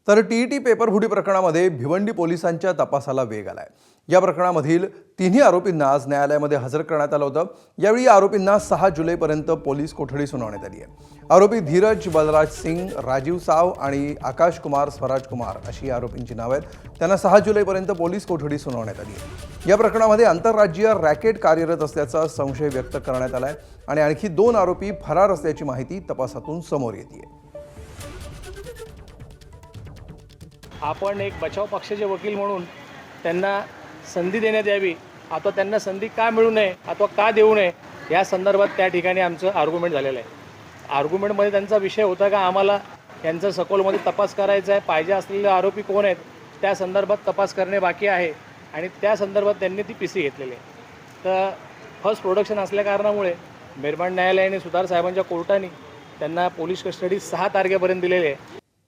तर TET paper फुटी प्रकरणामध्ये भिवंडी पोलिसांच्या तपासाला वेग आलाय। या प्रकरणामधील तिन्ही आरोपींना आज न्यायालयामध्ये हजर करण्यात आलं होतं। यावेळी आरोपींना 6 जुलैपर्यंत पोलीस कोठडी सुनावण्यात आली आहे। आरोपी धीरज बलराज सिंग, राजीव साव आणि आकाश कुमार स्वराज कुमार अशी आरोपींची नावे आहेत। त्यांना 6 जुलैपर्यंत पोलीस कोठडी सुनावण्यात आली आहे। या प्रकरणामध्ये आंतरराज्यीय रॅकेट कार्यरत असल्याचा संशय व्यक्त करण्यात आलाय आणि आणखी 2 आरोपी फरार असल्याची माहिती तपासातून समोर येते। आपण एक बचाव पक्षाचे वकील म्हणून त्यांना संधी देण्यात यावी, अथवा त्यांना संधी का मिळू नये अथवा का देऊ नये या संदर्भात त्या ठिकाणी आमचं आर्ग्युमेंट झालेलं आहे। आर्ग्युमेंटमध्ये त्यांचा विषय होता का आम्हाला यांचा सखोलमध्ये तपास करायचा आहे, पाहिजे असलेले आरोपी कोण आहेत त्या संदर्भात तपास करणे बाकी आहे आणि त्या संदर्भात त्यांनी ती पीसी घेतलेली आहे। तर फर्स्ट प्रोडक्शन असल्या कारणामुळे मेहरबान न्यायालयाने सुतार साहेबांच्या कोर्टाने त्यांना पोलीस कस्टडी 6 तारखेपर्यंत दिलेली आहे।